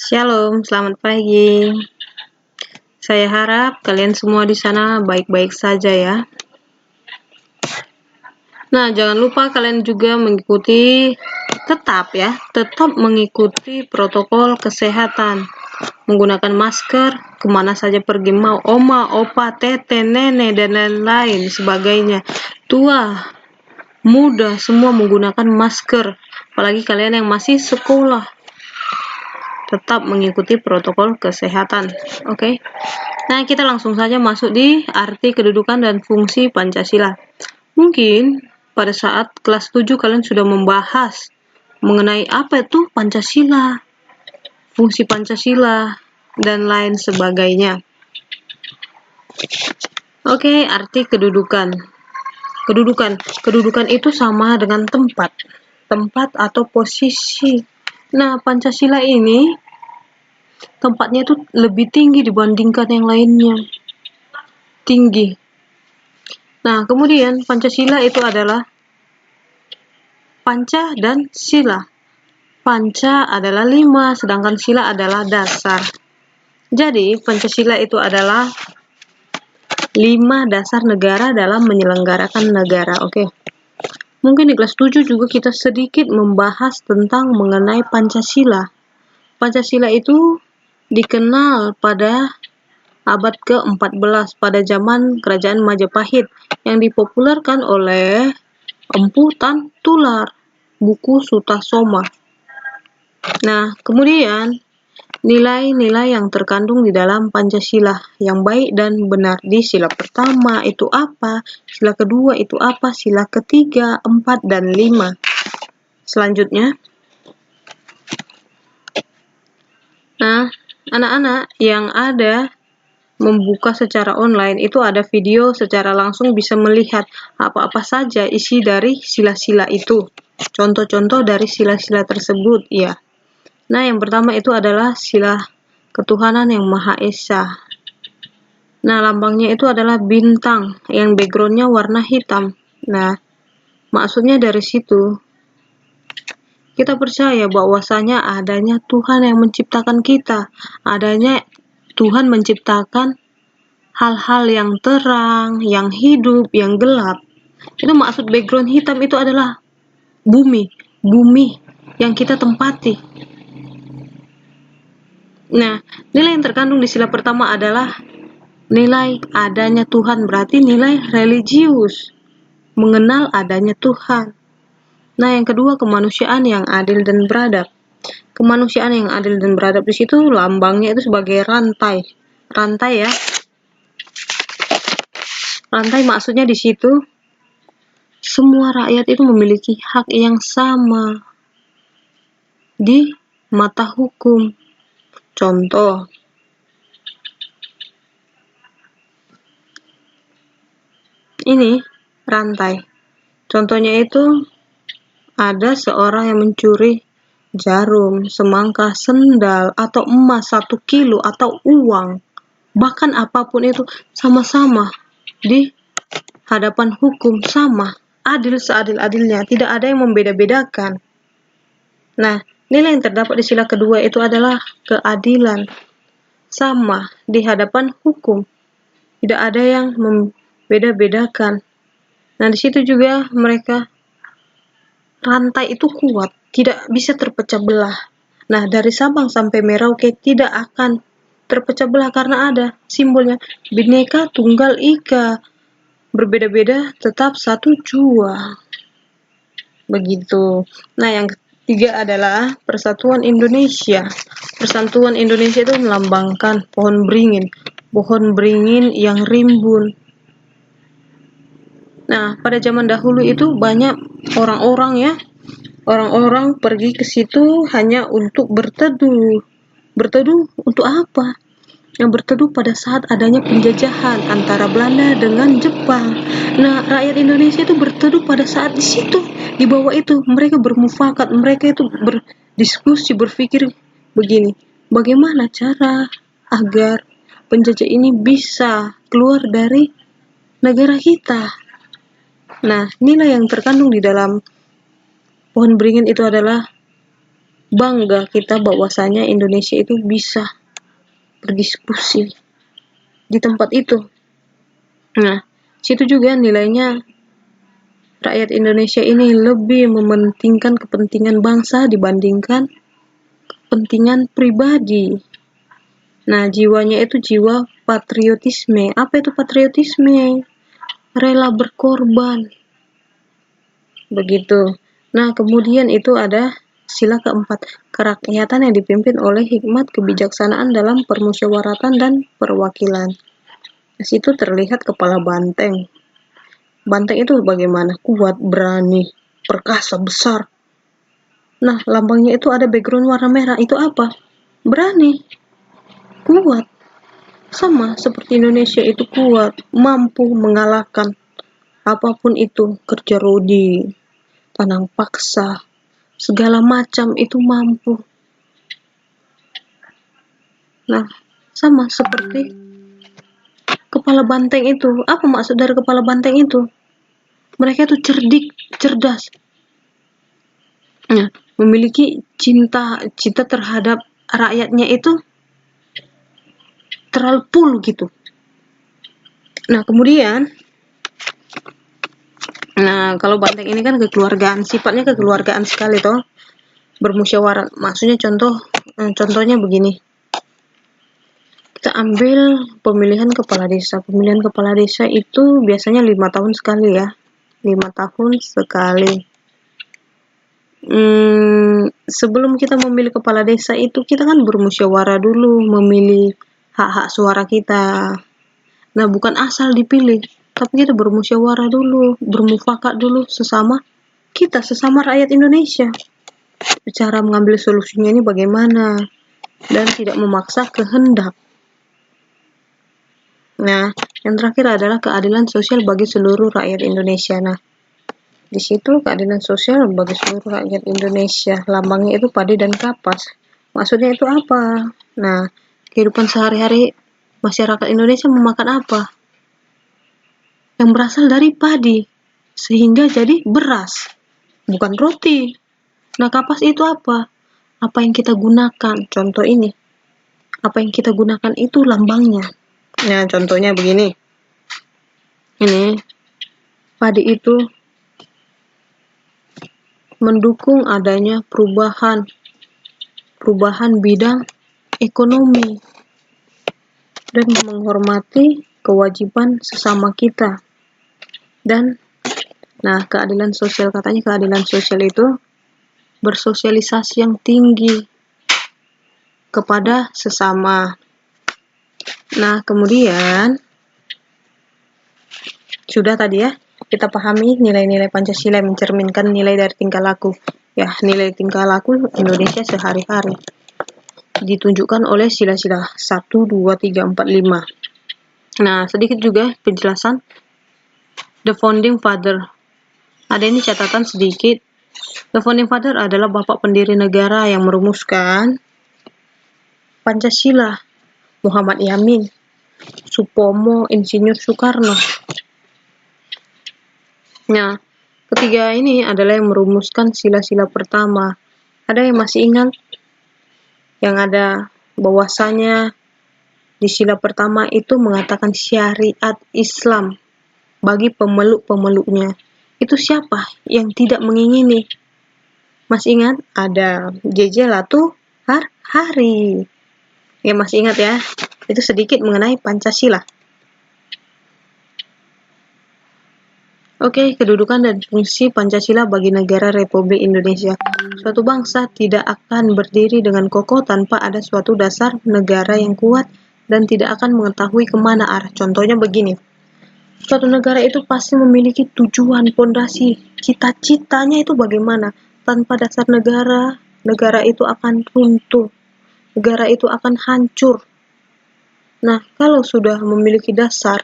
Shalom, selamat pagi. Saya harap kalian semua di sana baik-baik saja ya. Nah, jangan lupa kalian juga tetap mengikuti protokol kesehatan. Menggunakan masker, kemana saja pergi, mau oma, opa, tete, nenek, dan lain-lain sebagainya. Tua, muda, semua menggunakan masker. Apalagi kalian yang masih sekolah. Tetap mengikuti protokol kesehatan. Oke. Nah, kita langsung saja masuk di arti kedudukan dan fungsi Pancasila. Mungkin pada saat kelas 7 kalian sudah membahas mengenai apa itu Pancasila, fungsi Pancasila, dan lain sebagainya. Oke, arti kedudukan. Kedudukan itu sama dengan tempat atau posisi. Nah, Pancasila ini tempatnya itu lebih tinggi dibandingkan yang lainnya. Tinggi. Nah, kemudian Pancasila itu adalah Panca dan Sila. Panca adalah 5, sedangkan Sila adalah dasar. Jadi, Pancasila itu adalah 5 dasar negara dalam menyelenggarakan negara. Oke. Mungkin di kelas 7 juga kita sedikit membahas tentang mengenai Pancasila. Pancasila itu dikenal pada abad ke-14 pada zaman Kerajaan Majapahit yang dipopulerkan oleh Empu Tan Tular, buku Sutasoma. Nah, kemudian nilai-nilai yang terkandung di dalam Pancasila yang baik dan benar di sila pertama itu apa, sila kedua itu apa, sila ketiga, 4, dan 5. Selanjutnya, nah, anak-anak yang ada membuka secara online itu ada video secara langsung bisa melihat apa-apa saja isi dari sila-sila itu. Contoh-contoh dari sila-sila tersebut ya. Nah, yang pertama itu adalah sila ketuhanan yang Maha Esa. Nah, lambangnya itu adalah bintang yang backgroundnya warna hitam. Nah, maksudnya dari situ kita percaya bahwasanya adanya Tuhan yang menciptakan kita, adanya Tuhan menciptakan hal-hal yang terang, yang hidup, yang gelap. Itu maksud background hitam itu adalah bumi yang kita tempati. Nah, nilai yang terkandung di sila pertama adalah nilai adanya Tuhan, berarti nilai religius, mengenal adanya Tuhan. Nah, yang kedua kemanusiaan yang adil dan beradab. Kemanusiaan yang adil dan beradab di situ lambangnya itu sebagai rantai. Rantai ya. Rantai maksudnya di situ semua rakyat itu memiliki hak yang sama di mata hukum. Contoh, ini rantai. Contohnya itu ada seorang yang mencuri jarum, semangka, sendal, atau emas 1 kilo, atau uang. Bahkan apapun itu sama-sama di hadapan hukum, sama. Adil seadil-adilnya, tidak ada yang membeda-bedakan. Nah, nilai yang terdapat di sila kedua itu adalah keadilan. Sama di hadapan hukum. Tidak ada yang membeda-bedakan. Nah, di situ juga mereka rantai itu kuat, tidak bisa terpecah belah. Nah, dari Sabang sampai Merauke tidak akan terpecah belah karena ada simbolnya Bhinneka Tunggal Ika. Berbeda-beda tetap satu jua. Begitu. Nah, yang ketiga adalah Persatuan Indonesia. Persatuan Indonesia itu melambangkan pohon beringin yang rimbun. Nah, pada zaman dahulu itu banyak orang-orang pergi ke situ hanya untuk berteduh. Berteduh untuk apa? Yang berteduh pada saat adanya penjajahan antara Belanda dengan Jepang. Nah, rakyat Indonesia itu berteduh pada saat di situ, di bawah itu mereka bermufakat, mereka itu berdiskusi, berpikir begini, bagaimana cara agar penjajah ini bisa keluar dari negara kita. Nah, nilai yang terkandung di dalam pohon beringin itu adalah bangga kita bahwasanya Indonesia itu bisa berdiskusi di tempat itu. Nah, situ juga nilainya rakyat Indonesia ini lebih mementingkan kepentingan bangsa dibandingkan kepentingan pribadi. Nah, jiwanya itu jiwa patriotisme. Apa itu patriotisme? Rela berkorban. Begitu. Nah, kemudian itu ada sila keempat, kerakyatan yang dipimpin oleh hikmat kebijaksanaan dalam permusyawaratan dan perwakilan. Di situ terlihat kepala banteng. Banteng itu bagaimana? Kuat, berani, perkasa, besar. Nah, lambangnya itu ada background warna merah. Itu apa? Berani, kuat. Sama seperti Indonesia itu kuat, mampu mengalahkan apapun itu, kerja rodi, tanam paksa, segala macam itu mampu. Nah, sama seperti kepala banteng itu. Apa maksud dari kepala banteng itu? Mereka itu cerdik, cerdas. Nah, memiliki cinta terhadap rakyatnya itu terlalu full gitu. Nah, kemudian kalau banteng ini kan kekeluargaan, sifatnya kekeluargaan sekali toh. Bermusyawarah. Maksudnya contohnya begini. Kita ambil pemilihan kepala desa. Pemilihan kepala desa itu biasanya 5 tahun sekali ya. 5 tahun sekali. Sebelum kita memilih kepala desa itu kita kan bermusyawarah dulu memilih hak-hak suara kita. Nah, bukan asal dipilih, tapi kita bermusyawarah dulu, bermufakat dulu sesama rakyat Indonesia. Cara mengambil solusinya ini bagaimana dan tidak memaksa kehendak. Nah, yang terakhir adalah keadilan sosial bagi seluruh rakyat Indonesia. Nah, di situ keadilan sosial bagi seluruh rakyat Indonesia. Lambangnya itu padi dan kapas. Maksudnya itu apa? Nah, kehidupan sehari-hari masyarakat Indonesia memakan apa? Yang berasal dari padi, sehingga jadi beras, bukan roti. Nah, kapas itu apa? Apa yang kita gunakan? Contoh ini. Apa yang kita gunakan itu lambangnya. Nah, contohnya begini. Ini, padi itu mendukung adanya perubahan bidang ekonomi dan menghormati kewajiban sesama kita. Dan keadilan sosial, katanya keadilan sosial itu bersosialisasi yang tinggi kepada sesama. Nah, kemudian sudah tadi ya, kita pahami nilai-nilai Pancasila yang mencerminkan nilai dari tingkah laku. Ya, nilai tingkah laku Indonesia sehari-hari ditunjukkan oleh sila-sila 1, 2, 3, 4, 5. Nah, sedikit juga penjelasan The Founding Father. Ada ini catatan sedikit. The Founding Father adalah bapak pendiri negara yang merumuskan Pancasila. Muhammad Yamin, Supomo, Insinyur Soekarno. Nah, ketiga ini adalah yang merumuskan sila-sila pertama. Ada yang masih ingat? Yang ada bahwasanya di sila pertama itu mengatakan syariat Islam bagi pemeluk-pemeluknya. Itu siapa yang tidak mengingini? Masih ingat? Ada JJ Latu Hari. Ya, masih ingat ya? Itu sedikit mengenai Pancasila. Oke, kedudukan dan fungsi Pancasila bagi negara Republik Indonesia. Suatu bangsa tidak akan berdiri dengan kokoh tanpa ada suatu dasar negara yang kuat dan tidak akan mengetahui kemana arah. Contohnya begini. Suatu negara itu pasti memiliki tujuan, fondasi, cita-citanya itu bagaimana. Tanpa dasar negara, negara itu akan runtuh. Negara itu akan hancur. Nah, kalau sudah memiliki dasar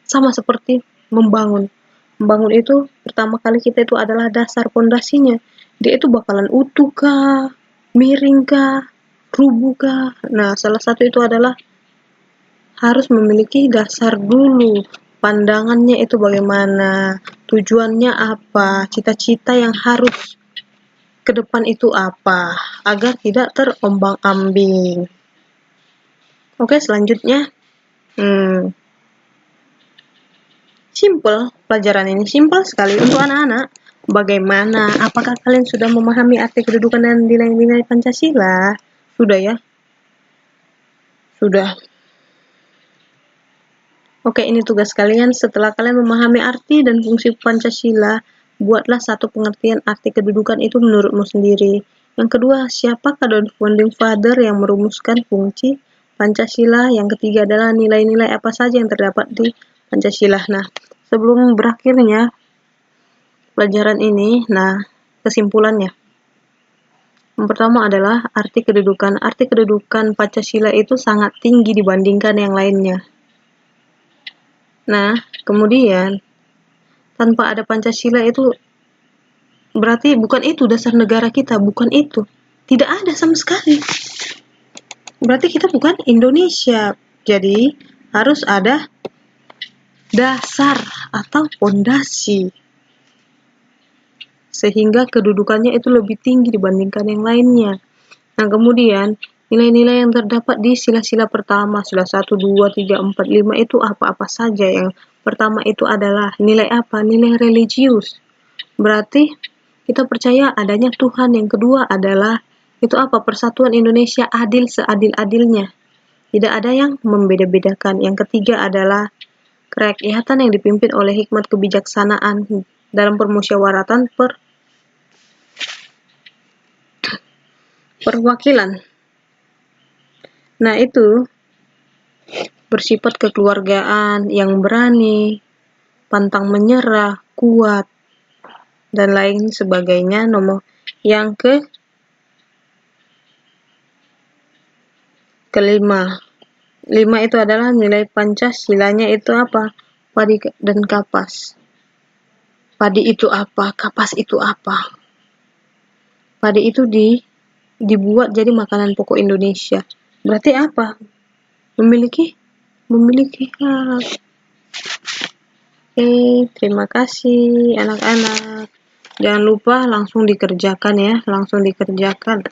sama seperti membangun. Membangun itu pertama kali kita itu adalah dasar fondasinya. Dia itu bakalan utuh kah, miring kah, rubuh kah. Nah, salah satu itu adalah harus memiliki dasar dulu. Pandangannya itu bagaimana, tujuannya apa, cita-cita yang harus ke depan itu apa, agar tidak terombang-ambing. Oke, selanjutnya. Simple, pelajaran ini simpel sekali untuk anak-anak. Bagaimana? Apakah kalian sudah memahami arti kedudukan dan nilai-nilai Pancasila? Sudah ya? Sudah. Oke, ini tugas kalian. Setelah kalian memahami arti dan fungsi Pancasila, buatlah satu pengertian arti kedudukan itu menurutmu sendiri. Yang kedua, siapakah the founding father yang merumuskan fungsi Pancasila? Yang ketiga adalah nilai-nilai apa saja yang terdapat di Pancasila. Nah, sebelum berakhirnya pelajaran ini, kesimpulannya. Yang pertama adalah arti kedudukan. Arti kedudukan Pancasila itu sangat tinggi dibandingkan yang lainnya. Nah, kemudian tanpa ada Pancasila itu berarti bukan itu dasar negara kita, bukan itu. Tidak ada sama sekali. Berarti kita bukan Indonesia. Jadi, harus ada dasar atau fondasi. Sehingga kedudukannya itu lebih tinggi dibandingkan yang lainnya. Nah, kemudian nilai-nilai yang terdapat di sila-sila pertama, sila 1, 2, 3, 4, 5 itu apa-apa saja. Yang pertama itu adalah nilai apa? Nilai religius. Berarti kita percaya adanya Tuhan. Yang kedua adalah itu apa? Persatuan Indonesia adil seadil-adilnya. Tidak ada yang membeda-bedakan. Yang ketiga adalah kerakyatan yang dipimpin oleh hikmat kebijaksanaan dalam permusyawaratan perwakilan. Nah, itu bersifat kekeluargaan yang berani, pantang menyerah, kuat, dan lain sebagainya. Nomor yang kelima. 5 itu adalah nilai Pancasilanya itu apa? Padi dan kapas. Padi itu apa? Kapas itu apa? Padi itu dibuat jadi makanan pokok Indonesia. Berarti apa? Memiliki hak. Terima kasih anak-anak. Jangan lupa langsung dikerjakan ya, langsung dikerjakan.